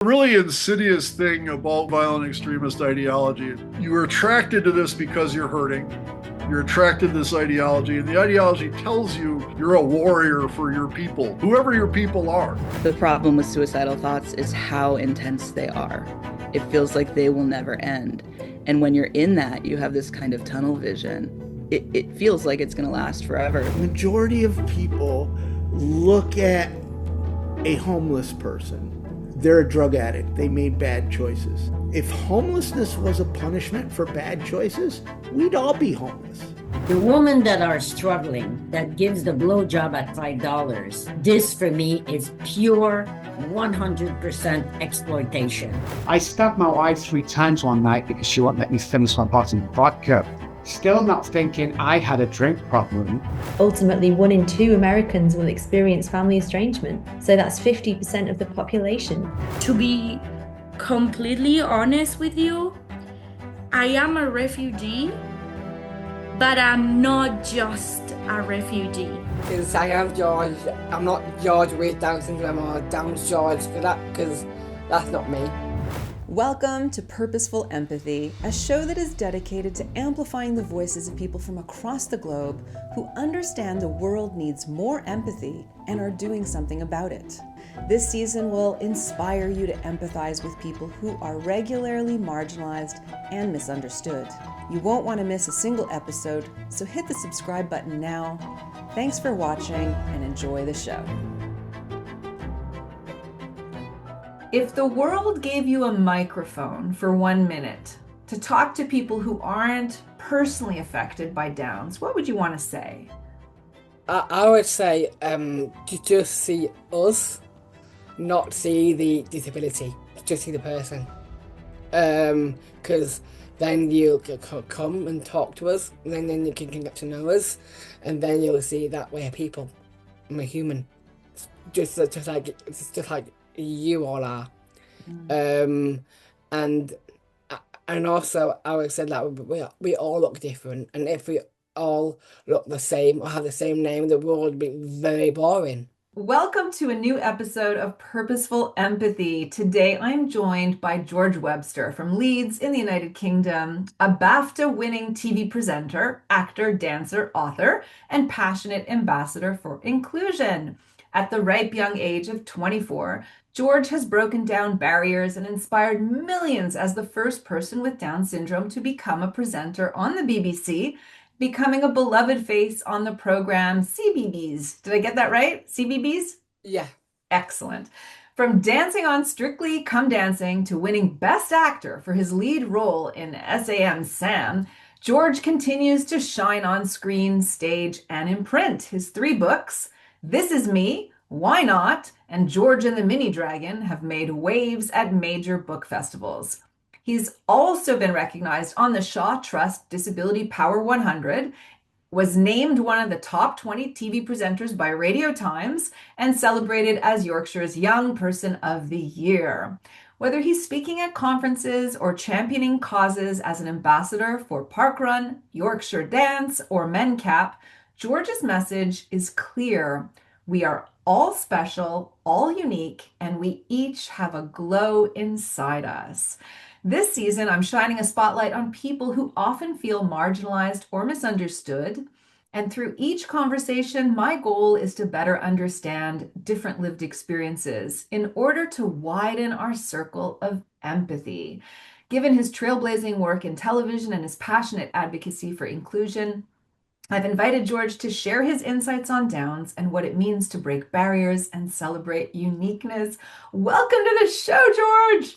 Really insidious thing about violent extremist ideology. You are attracted to this because you're hurting. You're attracted to this ideology, and the ideology tells you you're a warrior for your people, whoever your people are. The problem with suicidal thoughts is how intense they are. It feels like they will never end. And when you're in that, you have this kind of tunnel vision. It feels like it's going to last forever. Majority of people look at a homeless person. They're a drug addict. They made bad choices. If homelessness was a punishment for bad choices, we'd all be homeless. The women that are struggling, that gives the blowjob at $5, this for me is pure 100% exploitation. I stabbed my wife 3 times one night because she wouldn't let me finish my bottle of vodka. Still not thinking I had a drink problem. Ultimately, 1 in 2 Americans will experience family estrangement. So that's 50% of the population. To be completely honest with you, I am a refugee, but I'm not just a refugee. Because I am George. I'm not George with Down syndrome or Down's George, because that's not me. Welcome to Purposeful Empathy, a show that is dedicated to amplifying the voices of people from across the globe who understand the world needs more empathy and are doing something about it. This season will inspire you to empathize with people who are regularly marginalized and misunderstood. You won't want to miss a single episode, so hit the subscribe button now. Thanks for watching and enjoy the show. If the world gave you a microphone for 1 minute to talk to people who aren't personally affected by Downs, what would you want to say? I would say to just see us, not see the disability, just see the person. Because then you can come and talk to us, and then you can get to know us, and then you'll see that we're people, we're human, just like you all are. And also I would say that we all look different, and if we all look the same or have the same name, the world would be very boring. Welcome to a new episode of Purposeful Empathy. Today I'm joined by George Webster from Leeds in the United Kingdom, a BAFTA-winning TV presenter, actor, dancer, author, and passionate ambassador for inclusion. At the ripe young age of 24, George has broken down barriers and inspired millions as the first person with Down syndrome to become a presenter on the BBC, becoming a beloved face on the program CBeebies. Did I get that right? CBeebies? Yeah. Excellent. From dancing on Strictly Come Dancing to winning Best Actor for his lead role in SAM Sam, George continues to shine on screen, stage, and in print. His 3 books, This Is Me, Why Not, and George and the Mini Dragon, have made waves at major book festivals. He's also been recognized on the Shaw Trust Disability Power 100, was named one of the top 20 TV presenters by Radio Times, and celebrated as Yorkshire's Young Person of the Year. Whether he's speaking at conferences or championing causes as an ambassador for Parkrun, Yorkshire Dance, or MenCap, George's message is clear. We are all special, all unique, and we each have a glow inside us. This season, I'm shining a spotlight on people who often feel marginalized or misunderstood. And through each conversation, my goal is to better understand different lived experiences in order to widen our circle of empathy. Given his trailblazing work in television and his passionate advocacy for inclusion, I've invited George to share his insights on Downs and what it means to break barriers and celebrate uniqueness. Welcome to the show, George.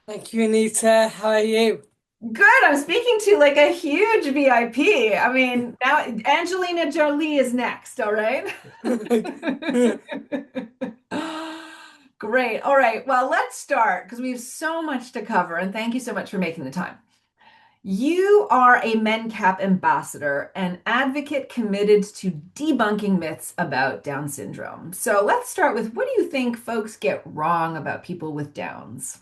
Thank you, Anita. How are you? Good. I'm speaking to like a huge VIP. I mean, now Angelina Jolie is next, all right? Great. All right. Well, let's start because we have so much to cover, and thank you so much for making the time. You are a MenCap ambassador, an advocate committed to debunking myths about Down syndrome. So let's start with, what do you think folks get wrong about people with Downs?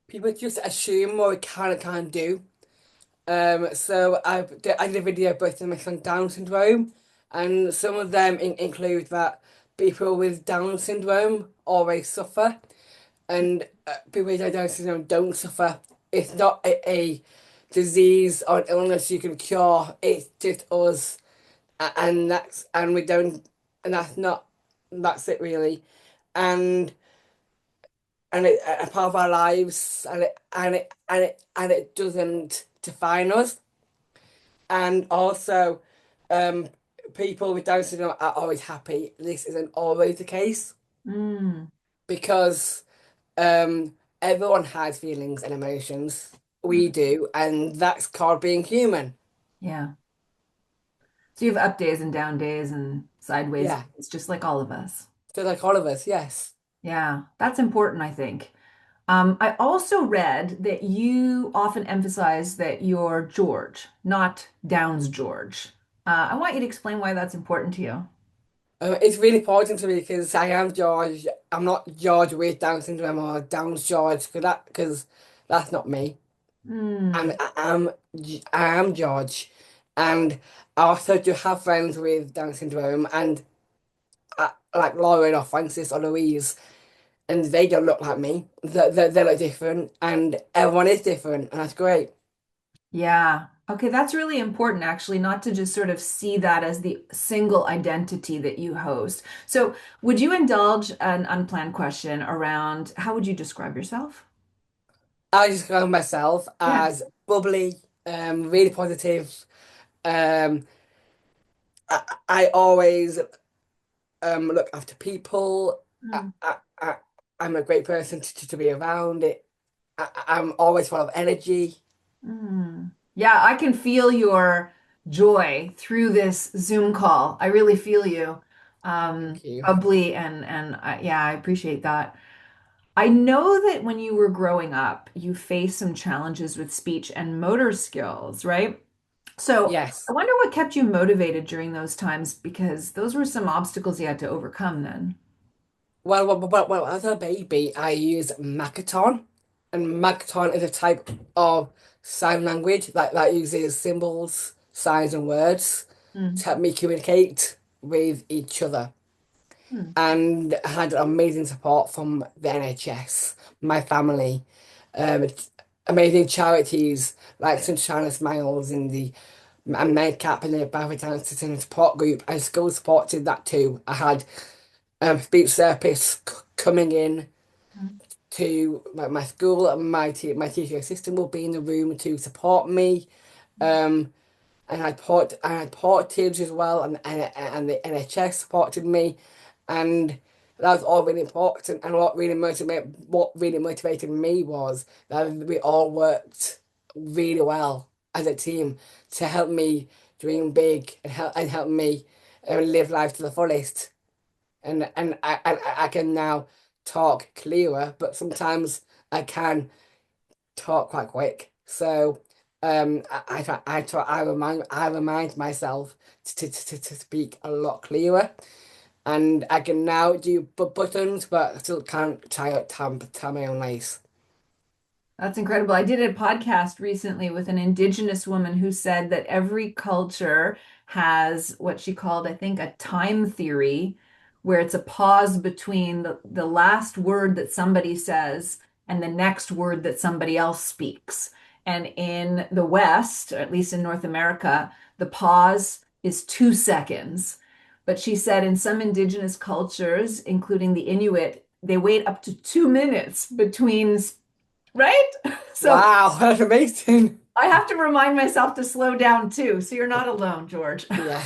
People just assume what we can and can't do. So I did a video both on my Down syndrome, and some of them include that people with Down syndrome always suffer, and people with Down syndrome don't suffer. It's not a disease or an illness you can cure. It's just us, and we don't, and that's it really, and a part of our lives, and it doesn't define us. And also, um, people with Down syndrome are always happy. This isn't always the case Mm, because everyone has feelings and emotions. We do, and that's called being human. yeah. So you have up days and down days and sideways. Yeah, It's just like all of us. so like all of us, yes. Yeah, that's important, I think. I also read that you often emphasize that you're George, not Downs George. I want you to explain why that's important to you. It's really important to me because I am George. I'm not George with Down syndrome or Down's George because that's not me. I'm Hmm. I am I am George, and I also do have friends with Down syndrome, and like Lauren or Francis or Louise, and they don't look like me. They look different, and everyone is different, and that's great. Yeah. Okay, that's really important, actually, not to just sort of see that as the single identity that you host. So, would you indulge an unplanned question around how would you describe yourself? I describe myself Yeah. as bubbly, really positive. Um, I always look after people. Mm. I'm a great person to be around. I'm always full of energy. Mm. Yeah, I can feel your joy through this Zoom call. I really feel you. Thank you. Bubbly and yeah, I appreciate that. I know that when you were growing up, you faced some challenges with speech and motor skills, right? So Yes. I wonder what kept you motivated during those times because those were some obstacles you had to overcome then. As a baby, I used Makaton, and Makaton is a type of sign language that uses symbols, signs, and words to Mm. help me communicate with each other. Hmm. And I had amazing support from the NHS, my family, amazing charities like Sunshine and Smiles and the and Medcap and the BAFTA-winning support group, and school supported that too. I had speech therapists coming in to my school, and my teacher assistant will be in the room to support me. Um, and I had portals as well, and the NHS supported me, and that was all really important. And what really motivated me was that we all worked really well as a team to help me dream big and help me live life to the fullest. And I can now talk clearer, but sometimes I can talk quite quick. So I remind myself to speak a lot clearer, and I can now do buttons, but I still can't tie my own lace. That's incredible. I did a podcast recently with an indigenous woman who said that every culture has what she called, I think, a time theory, where it's a pause between the last word that somebody says and the next word that somebody else speaks. And in the West, or at least in North America, the pause is 2 seconds. But she said in some indigenous cultures, including the Inuit, they wait up to 2 minutes between, right? So Wow, that's amazing. I have to remind myself to slow down too. So you're not alone, George. Yeah.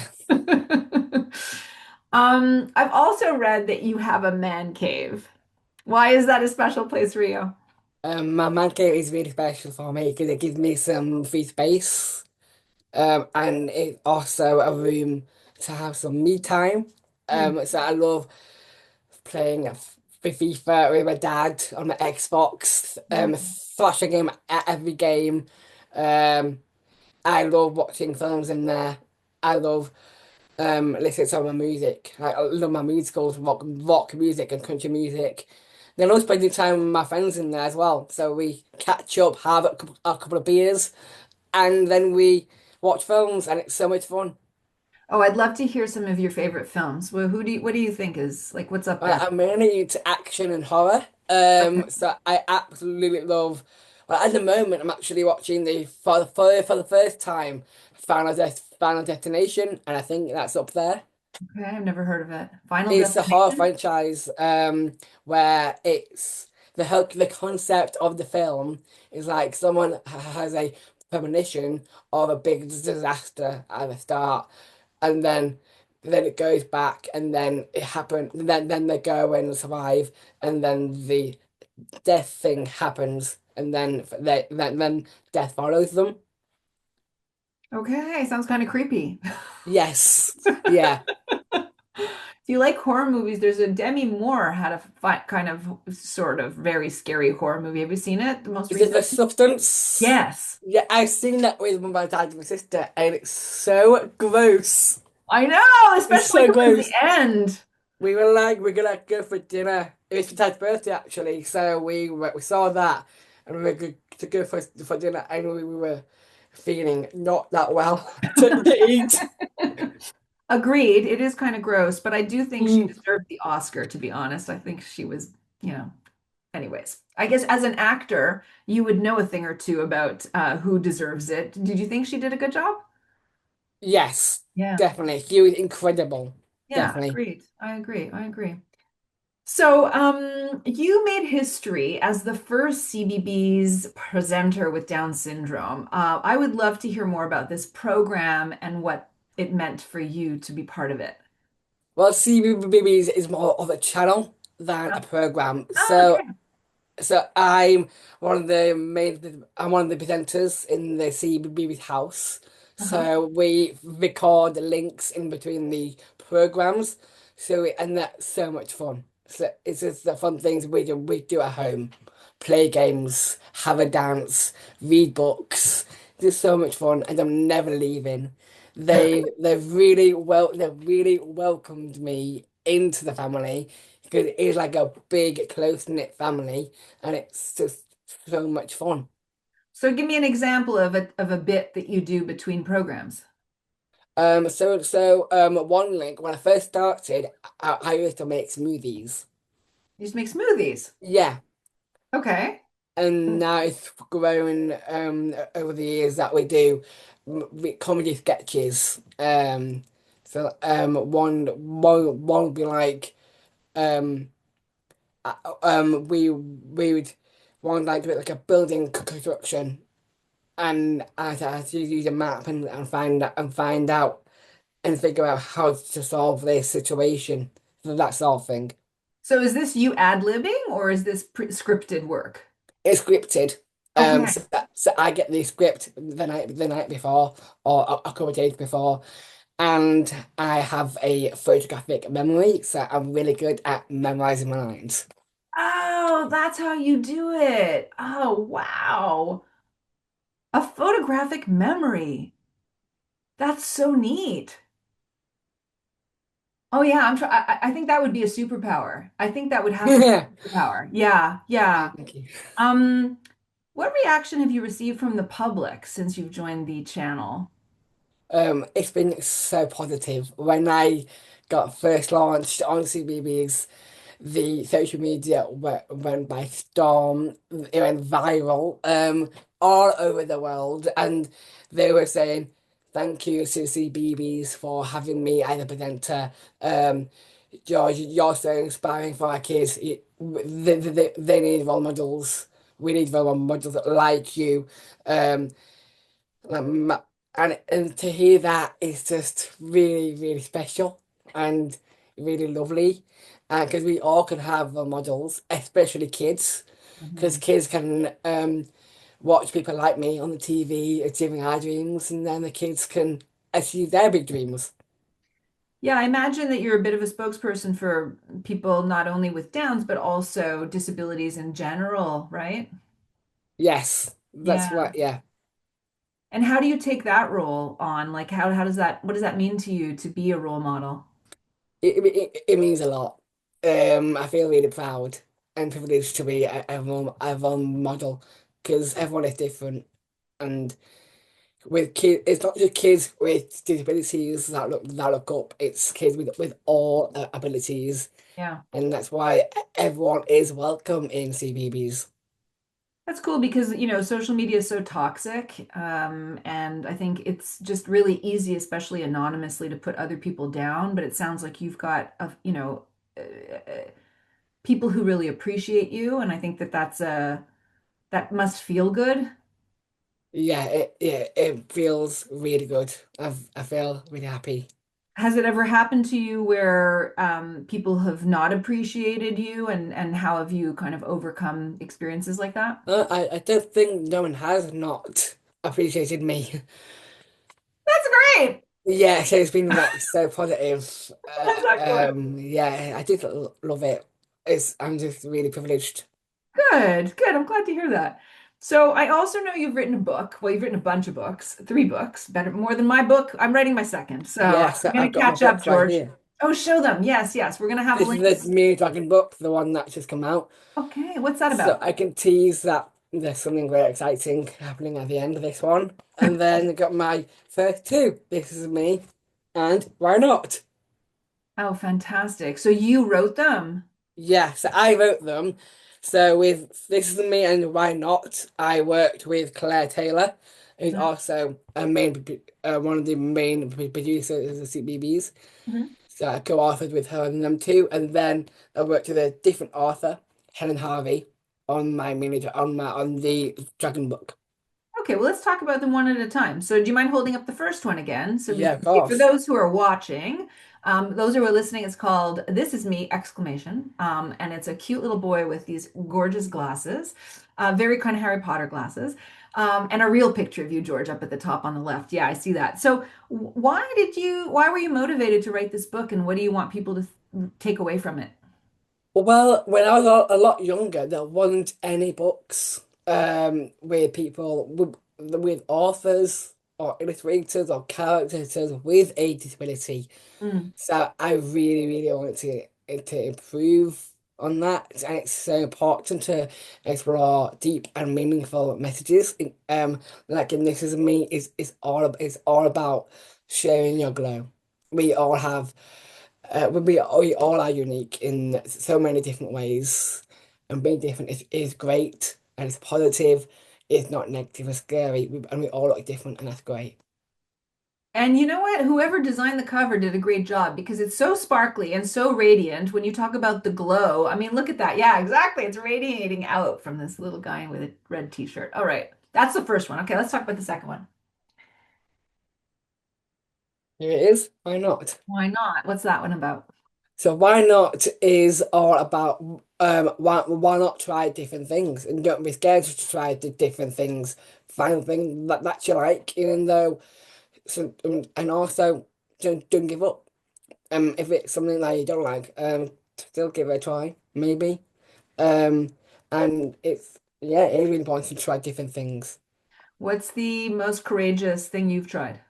I've also read that you have a man cave. Why is that a special place for you? My man cave is really special for me because it gives me some free space. And it's also a room to have some me time. Hmm. So I love playing FIFA with my dad on my Xbox, Hmm. flashing him at every game. Um, I love watching films in there. I love listening to my music. I love my musicals, rock music and country music. Then I love spending time with my friends in there as well. So we catch up, have a couple of beers, and then we watch films, and it's so much fun. Oh, I'd love to hear some of your favorite films. Well, what do you think is like what's up there? I'm mainly into action and horror. So I absolutely love. Well, at the moment, I'm actually watching the for the first time Final Destination, and I think that's up there. Okay, I've never heard of it. Final It's a horror Destination? franchise, where it's the concept of the film is like someone has a premonition of a big disaster at the start, and then it goes back, and then it happened. Then they go and survive, and then the death thing happens, and then death follows them. Okay, sounds kind of creepy. Yes, yeah. If you like horror movies, there's a Demi Moore had a kind of sort of very scary horror movie. Have you seen it? The most Is it The recent? Substance? Yes. Yeah, I've seen that with my dad and my sister, and it's so gross. I know, It's especially so towards gross. the end. We were like, we're gonna go for dinner. It was my dad's birthday actually, so we saw that, and we were good to go for dinner, and we were feeling not that well to eat. Agreed. It is kind of gross, but I do think she Mm. deserved the Oscar, to be honest. I think she was, anyways. I guess as an actor, you would know a thing or two about who deserves it. Did you think she did a good job? Yes, Yeah. definitely. He was incredible. Yeah, Definitely. agreed. I agree. I agree. So, you made history as the first CBeebies presenter with Down syndrome. I would love to hear more about this program and what it meant for you to be part of it. Well, CBeebies is more of a channel than a program. Oh, So okay. So I'm one of the presenters in the CBeebies house. Uh-huh. So we record links in between the programs. And that's so much fun. So it's just the fun things we do at home. Play games, have a dance, read books. It's so much fun, and I'm never leaving. They've really welcomed me into the family because it is like a big close-knit family, and it's just so much fun. So give me an example of a bit that you do between programs. One link when I first started, I used to make smoothies. You just make smoothies. Yeah, Okay. and now it's grown over the years that we do comedy sketches. One would be like um we would one like do it like a building construction, and I had to use a map and find out and figure out how to solve this situation. So that sort of thing. So is this you ad-libbing or is this scripted work? It's scripted. Okay. So I get the script the night before or a couple of days before, and I have a photographic memory, so I'm really good at memorizing my lines. Oh, that's how you do it. Oh, wow. A photographic memory. That's so neat. Oh yeah, I think that would be a superpower. I think that would have to be Yeah. a superpower. Yeah, yeah. Thank you. Um, what reaction have you received from the public since you've joined the channel? It's been so positive. When I got first launched on CBeebies, the social media went by storm. It went viral, all over the world, and they were saying, "Thank you to CBeebies for having me as a presenter. George, you're so inspiring for our kids. They need role models. We need role models like you." Um, um, and to hear that is just really, really special and really lovely. Because we all can have role models, especially kids, because Mhm. kids can watch people like me on the TV achieving our dreams, and then the kids can achieve their big dreams. Yeah, I imagine that you're a bit of a spokesperson for people not only with Downs, but also disabilities in general, right? Yes, that's Yeah. what, yeah. And how do you take that role on? Like how does that what does that mean to you to be a role model? It means a lot. I feel really proud and privileged to be a role model because everyone is different, and with kids. It's not just kids with disabilities that look up. It's kids with all abilities, Yeah. and that's why everyone is welcome in CBeebies. That's cool because, social media is so toxic. And I think it's just really easy, especially anonymously, to put other people down. But it sounds like you've got, people who really appreciate you. And I think that must feel good. It feels really good. I feel really happy. Has it ever happened to you where people have not appreciated you, and how have you kind of overcome experiences like that? I don't think no one has not appreciated me. That's great. Yeah, so it's been like so positive. That's excellent. Yeah, I just love it. I'm just really privileged. Good, good. I'm glad to hear that. So I also know you've written a book. Well, you've written a bunch of books, 3 books, better more than my book. I'm writing my second. So Yeah, so I'm gonna I've got my catch up, books right George. here. Oh, show them. Yes, yes. We're gonna have This is links. the Mini Dragon book, the one that just come out. Okay, what's that So about? I can tease that there's something very exciting happening at the end of this one. And then I got my first two. This is me, and why not? Oh, fantastic. So you wrote them. Yeah, so I wrote them. So with This Is Me and Why Not, I worked with Claire Taylor, who's also one of the main producers of the CBeebies. Mhm. So I co-authored with her and them too, and then I worked with a different author, Helen Harvey, on my miniature on the Dragon book. Okay, well, let's talk about them one at a time. So, do you mind holding up the first one again so we Yeah, can of see? For course. those who are watching, those who are listening, it's called "This Is Me!" exclamation, and it's a cute little boy with these gorgeous glasses, very kind of Harry Potter glasses, and a real picture of you, George, up at the top on the left. Yeah, I see that. So, why were you motivated to write this book, and what do you want people to take away from it? Well, when I was a lot younger, there wasn't any books with people with authors or illustrators or characters with a disability. Mm. So I really, really wanted to improve on that, and it's so important to explore deep and meaningful messages. Like in This Is Me, is all about sharing your glow. We all have, we all are unique in so many different ways, and being different is great, and it's positive. It's not negative or scary, and we all look different, and that's great. And you know what? Whoever designed the cover did a great job because it's so sparkly and so radiant. When you talk about the glow, I mean, look at that. Yeah, exactly. It's radiating out from this little guy with a red t-shirt. All right. That's the first one. Okay, let's talk about the second one. Here it is. Why not? Why not? What's that one about? So why not is all about why not try different things and don't be scared to try different things. Find things that you like, even though and also don't give up. If it's something that you don't like, still give it a try, maybe. Um, and it's really important to try different things. What's the most courageous thing you've tried?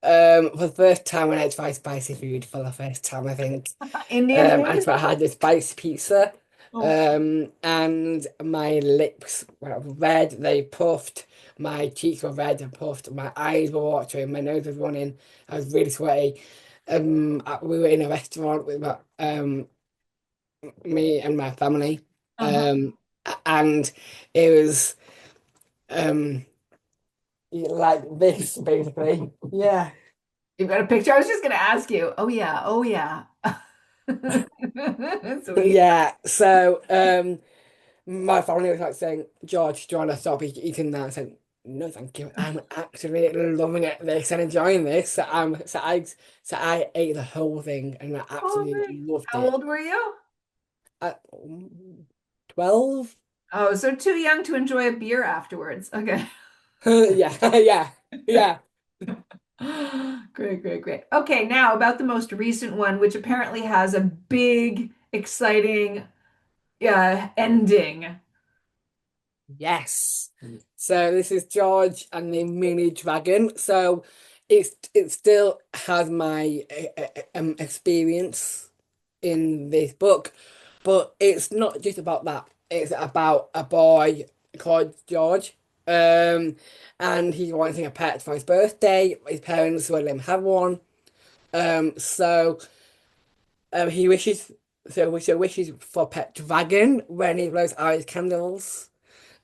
For the first time when I tried spicy food for the first time, I think. Indian food? I had this spicy pizza, Oh. and my lips were red, they puffed, my cheeks were red and puffed, my eyes were watering, my nose was running, I was really sweaty. We were in a restaurant with me and my family, Uh-huh. and it was um like this basically. Yeah. You've got a picture? I was just going to ask you. Oh, yeah. Oh, yeah. Sweet. Yeah. So my family was like saying, George, do you want to stop eating that? I said, no, thank you. I'm actually loving this and enjoying this. So I ate the whole thing and I Oh, absolutely loved how it. old were you? At 12? Oh, so too young to enjoy a beer afterwards. Okay. Yeah, yeah, yeah. Great, great, great. Okay, now about the most recent one, which apparently has a big, exciting ending. Yes. So this is George and the Mini Dragon. So it still has my experience in this book, but it's not just about that. It's about a boy called George, And he wanted a pet for his birthday. His parents wouldn't let him have one. So he wishes so wishes for a pet dragon when he blows out his candles.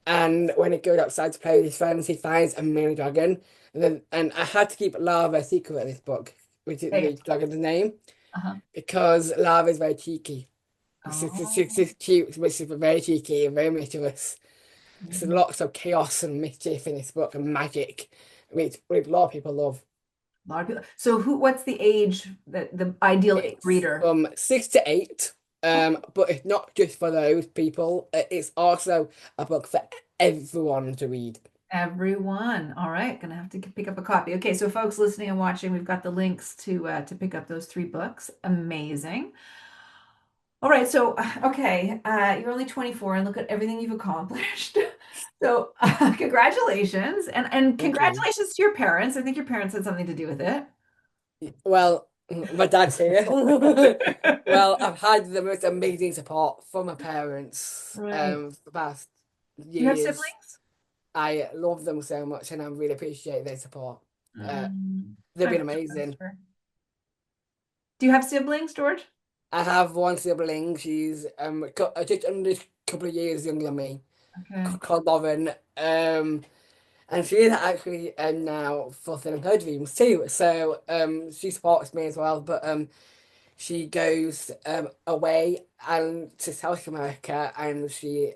And when he goes outside to play with his friends, he finds a mini dragon. And I had to keep Lava a secret in this book, which is the dragon's name, because Lava is very cheeky. She's cute, but she's very cheeky and very mischievous. There's lots of chaos and mischief in this book and magic, which a lot of people love. A lot of people. So what's the age that the ideal reader? From 6 to 8. But it's not just for those people. It's also a book for everyone to read. Everyone. All right, gonna have to pick up a copy. Okay, so folks listening and watching, we've got the links to pick up those 3 books. Amazing. All right, so okay, you're only 24, and look at everything you've accomplished. So congratulations, and congratulations to your parents. I think your parents had something to do with it. Well, my dad's here. Well, I've had the most amazing support from my parents for the past years. Do you have siblings? I love them so much, and I really appreciate their support. They've been amazing. Do you have siblings, George? I have one sibling. She's just under a couple of years younger than me, called Lauren. And she is actually now fulfilling her dreams too. So she supports me as well. But she goes away and to South America, and she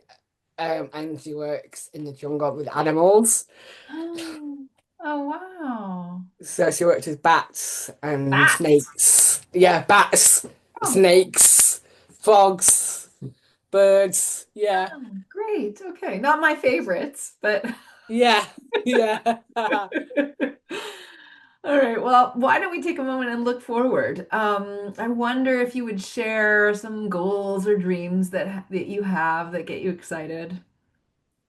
works in the jungle with animals. Oh wow! So she works with bats and snakes. Yeah, bats. Snakes, frogs, birds, yeah. Oh, great. Okay. Not my favorites, but yeah. All right. Well, why don't we take a moment and look forward? I wonder if you would share some goals or dreams that you have that get you excited.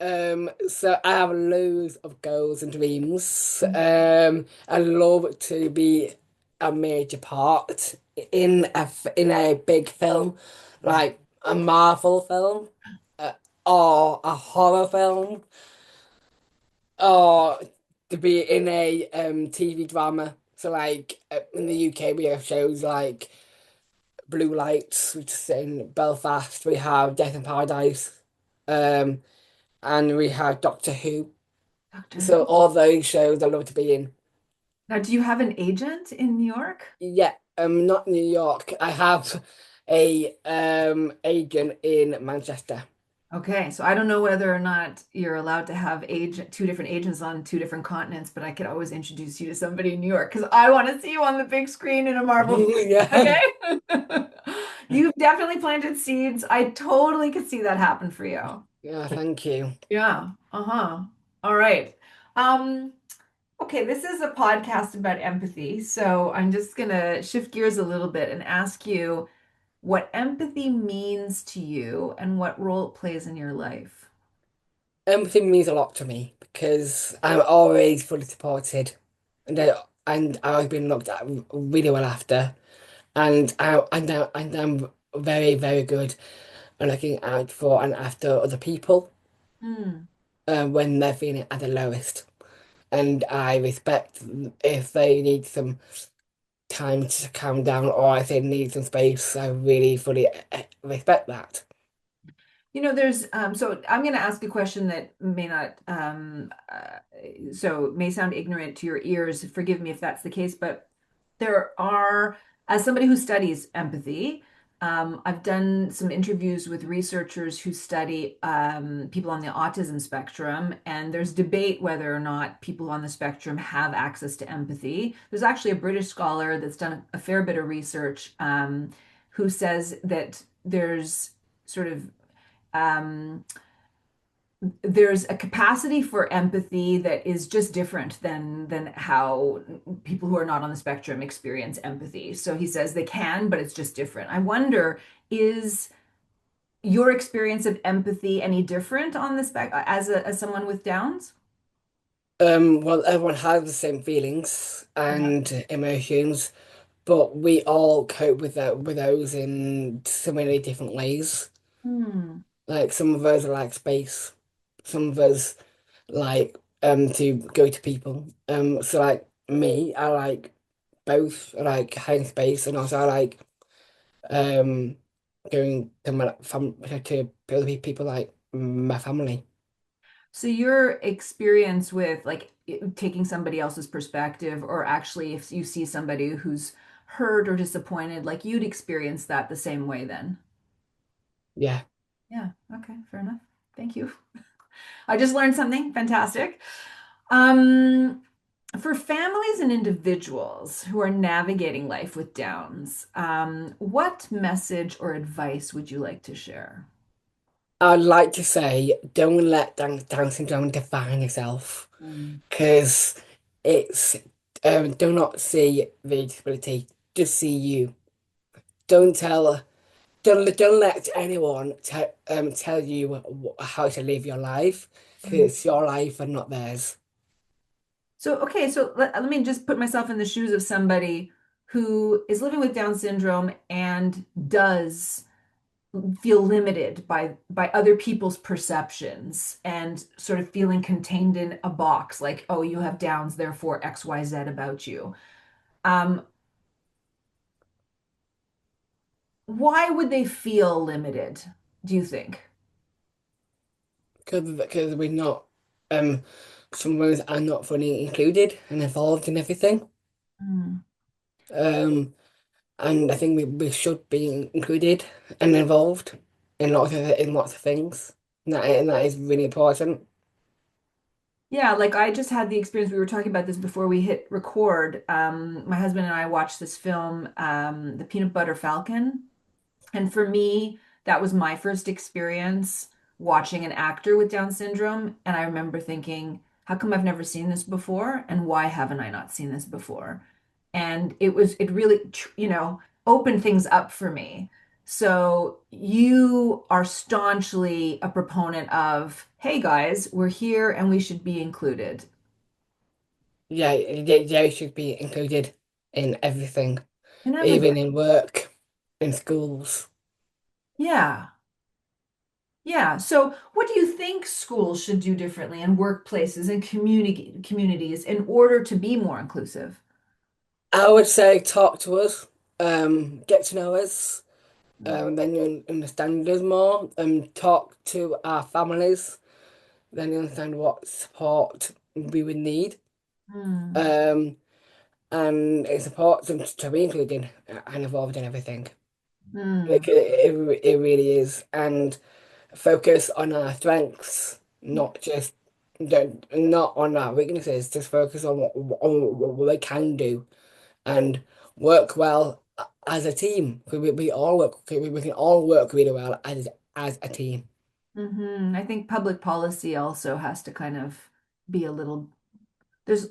So I have loads of goals and dreams. I love to be a major part in a big film, like a Marvel film, or a horror film, or to be in a TV drama. So like in the UK we have shows like Blue Lights, which is in Belfast. We have Death in Paradise, and we have Doctor Who. So all those shows I love to be in. Now, do you have an agent in New York? Yeah, not New York. I have a agent in Manchester. Okay, so I don't know whether or not you're allowed to have 2 different agents on 2 different continents, but I could always introduce you to somebody in New York because I want to see you on the big screen in a Marvel movie. Yeah. Okay? You've definitely planted seeds. I totally could see that happen for you. Yeah, thank you. Yeah. All right. Okay, this is a podcast about empathy, so I'm just gonna shift gears a little bit and ask you what empathy means to you and what role it plays in your life. Empathy means a lot to me because I'm always fully supported, and I've been looked at really well after, and I'm very, very good at looking out for and after other people when they're feeling at the lowest. And I respect if they need some time to calm down or if they need some space. I really fully respect that. You know, there's so I'm going to ask a question that may not so may sound ignorant to your ears. Forgive me if that's the case, but there are, as somebody who studies empathy, I've done some interviews with researchers who study people on the autism spectrum, and there's debate whether or not people on the spectrum have access to empathy. There's actually a British scholar that's done a fair bit of research who says that there's sort of there's a capacity for empathy that is just different than how people who are not on the spectrum experience empathy. So he says they can, but it's just different. I wonder, is your experience of empathy any different on the as someone with Downs? Well, everyone has the same feelings and emotions, but we all cope with those in so many different ways. Like some of us are like space. Some of us like to go to people. So like me, I like both like hiding space and also I like um going to my to other people like my family. So your experience with like taking somebody else's perspective, or actually if you see somebody who's hurt or disappointed, like you'd experience that the same way then. Yeah. Yeah, okay, fair enough. Thank you. I just learned something fantastic. Um, for families and individuals who are navigating life with Downs, what message or advice would you like to share? I'd like to say don't let Down syndrome define yourself Mm. because it's do not see the disability, just see you. Don't tell don't let anyone tell you how to live your life because Mm. it's your life and not theirs. So, okay, so let me just put myself in the shoes of somebody who is living with Down syndrome and does feel limited by other people's perceptions and sort of feeling contained in a box, like, oh, you have Downs, therefore XYZ about you. Um, why would they feel limited, do you think? Because we're not some ones are not fully included and involved in everything. Mm. Um and I think we should be included and involved in lots of things. And that is really important. Yeah, like I just had the experience. We were talking about this before we hit record. My husband and I watched this film, The Peanut Butter Falcon. And for me, that was my first experience watching an actor with Down syndrome. And I remember thinking, how come I've never seen this before? And why haven't I not seen this before? And it really, opened things up for me. So you are staunchly a proponent of, hey guys, we're here and we should be included. Yeah, they should be included in everything, In everything. even in work, in schools. Yeah. Yeah. So, what do you think schools should do differently and workplaces and communities in order to be more inclusive? I would say talk to us, get to know us, Mm. then you understand us more, talk to our families, then you understand what support we would need. Mm. Um, and it's important to be included and involved in everything. Mm. It really is. And focus on our strengths, not just not on our weaknesses, just focus on what we can do and work well as a team. We all work, we can all work really well as a team. I think public policy also has to kind of be a little there's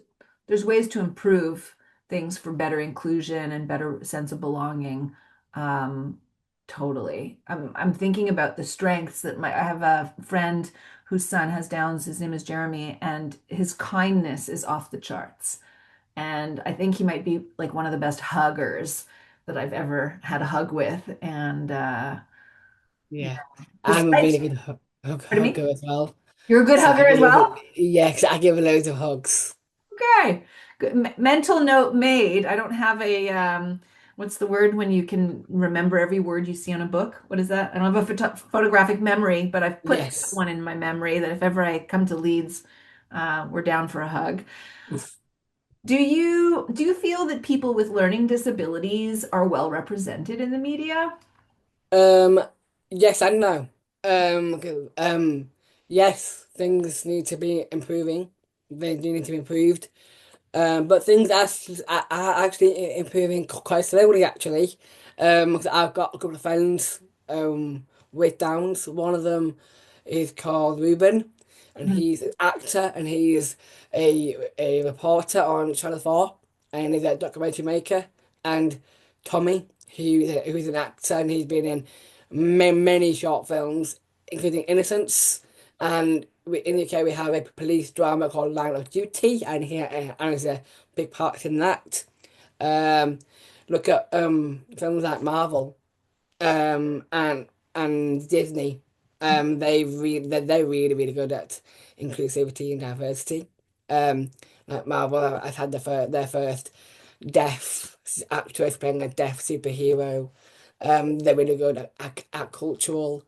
there's ways to improve things for better inclusion and better sense of belonging. Um, totally. I'm thinking about the strengths that I have a friend whose son has Downs. His name is Jeremy, and his kindness is off the charts. And I think he might be like one of the best huggers that I've ever had a hug with. And yeah, Yeah, I'm a despite, really good pardon me, hugger as well. you're a good So hugger as well? yeah, 'cause I give loads of hugs. Okay. Good. Mental note made. I don't have a what's the word when you can remember every word you see on a book? What is that? I don't have a photographic memory, but I've put Yes. one in my memory that if ever I come to Leeds, we're down for a hug. Do you feel that people with learning disabilities are well represented in the media? Um, yes and no. Yes, things need to be improving. They do need to be improved. But things are actually improving quite slowly, actually. 'Cause I've got a couple of friends with Downs. One of them is called Ruben, and Mm. he's an actor, and he's a reporter on Channel 4, and he's a documentary maker. And Tommy, who's an actor, and he's been in many short films, including Innocence. And in the UK, we have a police drama called Line of Duty, and and he's a big part in that. Um, Look at films like Marvel, and Disney. They're really good at inclusivity and diversity. Like Marvel has had their first deaf actress playing a deaf superhero. They're really good at cultural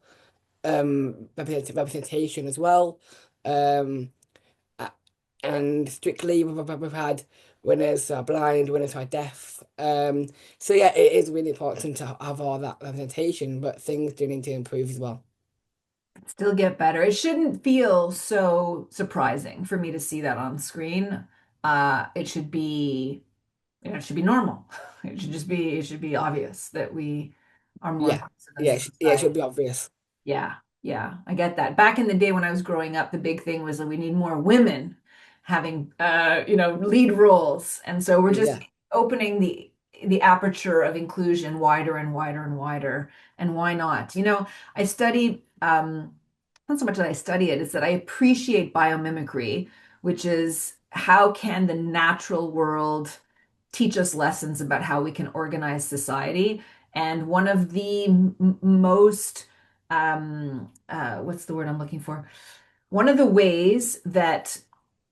representation as well. Um, a- and Strictly, we've had winners who are blind, winners who are deaf. So yeah, it is really important to have all that representation, but things do need to improve as well. Still get better. It shouldn't feel so surprising for me to see that on screen. It should be, it should be normal. It should be obvious that we are more Yeah, inclusive as yeah, a yeah, it should society. be obvious. Yeah, yeah, I get that. Back in the day when I was growing up, the big thing was that we need more women having lead roles. And so we're just Yeah, opening the aperture of inclusion wider and wider and wider. And why not? I studied not so much that I study it, it's that I appreciate biomimicry, which is how can the natural world teach us lessons about how we can organize society. And one of the most, what's the word I'm looking for? One of the ways that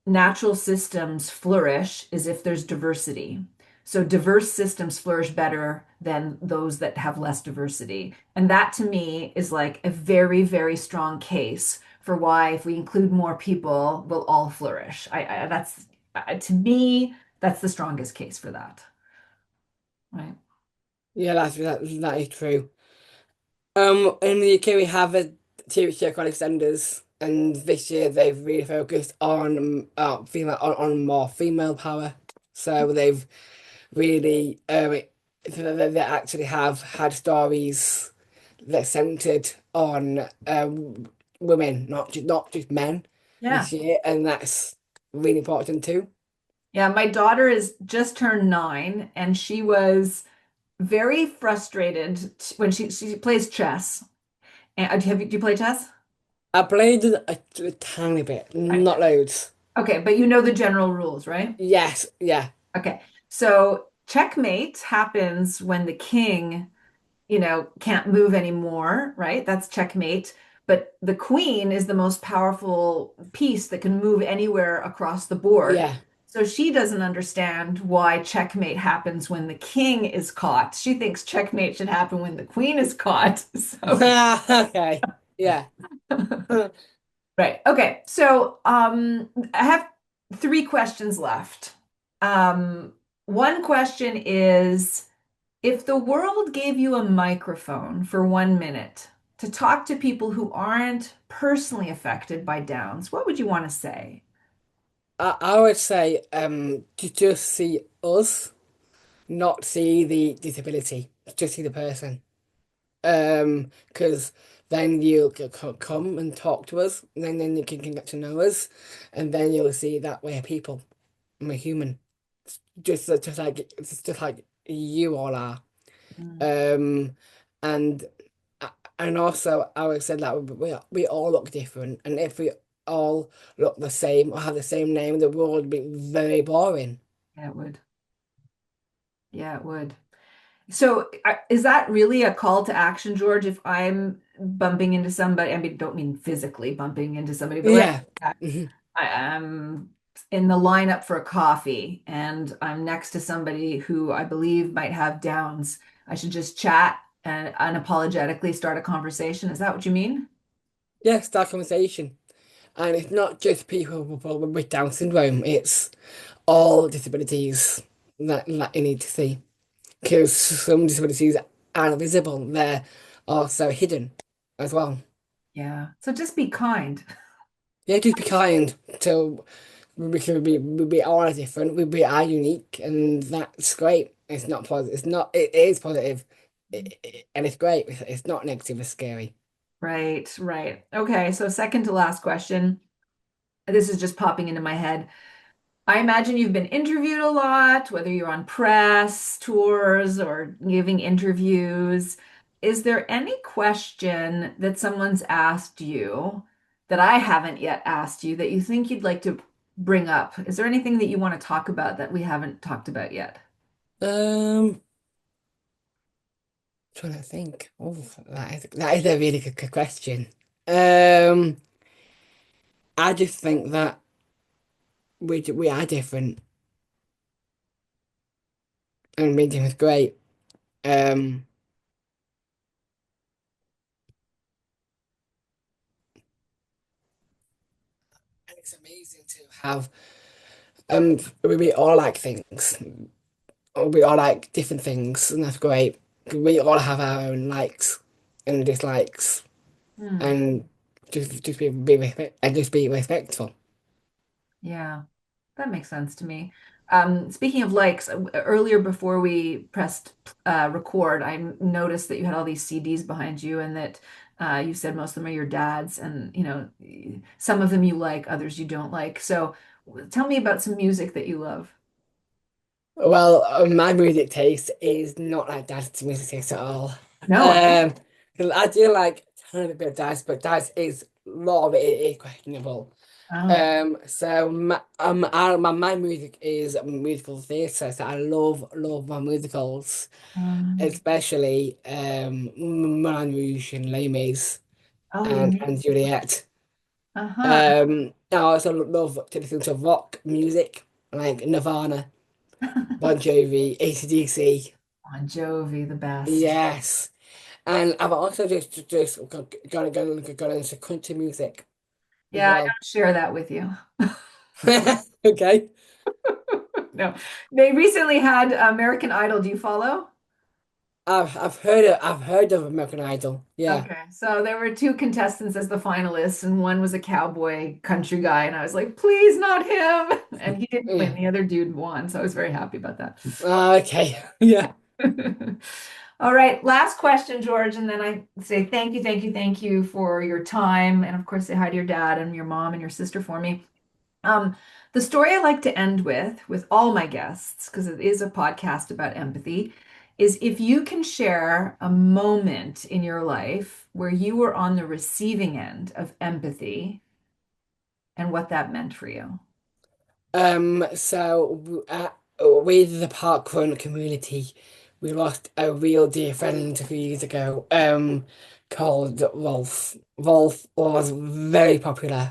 natural systems flourish is if there's diversity. So diverse systems flourish better than those that have less diversity. And that to me is like a very, very strong case for why if we include more people, we'll all flourish. That's to me, that's the strongest case for that. Right. yeah, that is true. In the UK we have a TV show called ExtEnders, and this year they've really focused on on more female power. So they've really so they actually have had stories that centered on women, not just men Yeah. this year, and that's really important too. Yeah, my daughter is just turned 9 and she was very frustrated when she plays chess. And do you play chess? I played a tiny bit, Right. not loads. Okay, but you know the general rules, right? Yes, yeah, Okay. So checkmate happens when the king, can't move anymore, right? That's checkmate. But the queen is the most powerful piece that can move anywhere across the board. yeah. So she doesn't understand why checkmate happens when the king is caught. She thinks checkmate should happen when the queen is caught. So, Okay, yeah. right. Okay. So, I have 3 questions left. One question is, if the world gave you a microphone for 1 minute to talk to people who aren't personally affected by Downs, what would you want to say? I would say to just see us, not see the disability, just see the person. Because then you come and talk to us, and then you can get to know us, and then you'll see that we're people, and we're human, just like you all are. Mm. Um, and and also I would say that we all look different, and if we all look the same or have the same name, the world would be very boring. Yeah, it would. Yeah, it would. So, is that really a call to action, George? If I'm bumping into somebody, I mean, don't mean physically bumping into somebody, but Yeah. I am in the lineup for a coffee and I'm next to somebody who I believe might have Downs. I should just chat and unapologetically start a conversation. Is that what you mean? Yeah, start conversation. And it's not just people with Down syndrome, it's all disabilities that you need to see. Because some disabilities aren't visible, they're also hidden as well. Yeah. So just be kind. Yeah, just be kind to we all are different, we are unique, and that's great. It's not positive, it is positive, and it's great. It's not negative, it's scary. Right, right. Okay, so second to last question. This is just popping into my head. I imagine you've been interviewed a lot, whether you're on press tours or giving interviews. Is there any question that someone's asked you that I haven't yet asked you that you think you'd like to bring up? Is there anything that you want to talk about that we haven't talked about yet? Um, Trying to think. Oh, that is a really good question. Um, I just think that we are different, and being different is great. Um, and it's amazing to have we all like things. We all like different things, and that's great. We all have our own likes and dislikes, Hmm. and just be just be respectful. Yeah, that makes sense to me. Speaking of likes, earlier before we pressed record, I noticed that you had all these CDs behind you, and that you said most of them are your dad's, and some of them you like, others you don't like. So tell me about some music that you love. Well, my music taste is not like Dad's music taste at all. No. 'Cause I do like a tiny bit of Dad's, but Dad's is a lot of it is questionable. Oh. So my music is musical theatre, so I love my musicals, Um, especially Moulin Rouge and Les Mis oh, Les and Mis. Juliet. Uh-huh. I also love to listen to rock music like Nirvana, Bon Jovi, AC/DC. Bon Jovi, the best. Yes, and I've also just got into country music as Yeah, I well. don't share that with you. Okay. No. They recently had American Idol. Do you follow? I've heard of American Idol. Yeah. Okay, so there were two contestants as the finalists, and one was a cowboy country guy, and I was like, please, not him. And he didn't win. Yeah. The other dude won, so I was very happy about that. Okay. Yeah. All right, last question, George, and then I say thank you, thank you, thank you for your time, and of course, say hi to your dad and your mom and your sister for me. Um, the story I like to end with all my guests, because it is a podcast about empathy, is if you can share a moment in your life where you were on the receiving end of empathy and what that meant for you. So with the parkrun community, we lost a real dear friend a few years ago, called Rolf. Rolf was very popular.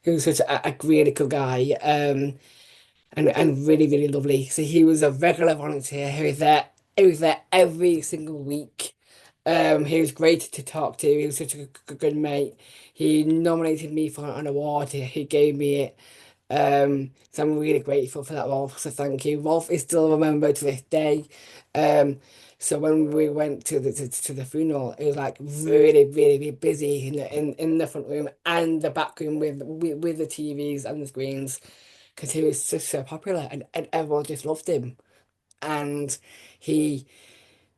He was such a really cool guy, and really, really lovely. So he was a regular volunteer. He was there every single week. He was great to talk to. He was such a good mate. He nominated me for an award. He gave me it. So I'm really grateful for that, Rolf. So thank you. Rolf is still remembered to this day. Um, so when we went to the funeral, it was like really, really busy in the front room and the back room with the TVs and the screens, because he was so popular, and everyone just loved him. And he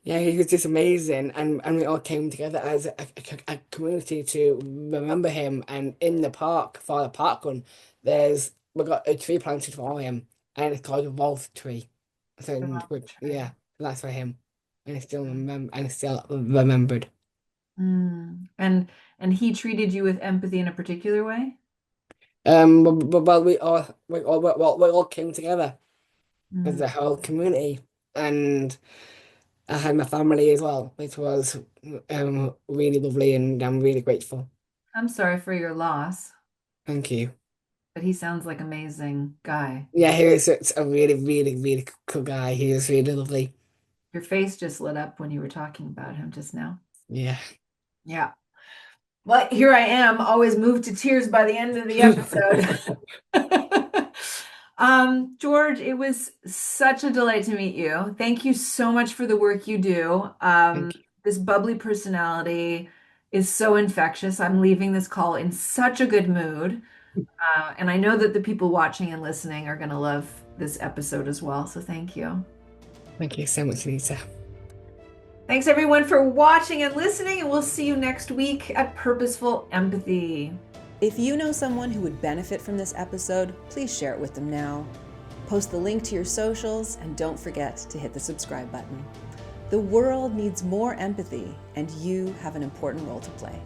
yeah, he was just amazing, and we all came together as a community to remember him. And in the park for the park run, we got a tree planted for him, and it's called a Wolf tree. So yeah, that's for him, and it's still remembered. And he treated you with empathy in a particular way? Well, we all came together as Mm. a whole community, and I had my family as well, which was really lovely, and I'm really grateful. I'm sorry for your loss, Thank you. but he sounds like an amazing guy. Yeah, he was such a really, really, really cool guy. He was really lovely. Your face just lit up when you were talking about him just now. Yeah. Yeah. Well, here I am, always moved to tears by the end of the episode. George, it was such a delight to meet you. Thank you so much for the work you do. This bubbly personality is so infectious. I'm leaving this call in such a good mood. And I know that the people watching and listening are going to love this episode as well. So thank you. Thank you so much, Lisa. Thanks everyone for watching and listening, and we'll see you next week at Purposeful Empathy. If you know someone who would benefit from this episode, please share it with them now. Post the link to your socials, and don't forget to hit the subscribe button. The world needs more empathy, and you have an important role to play.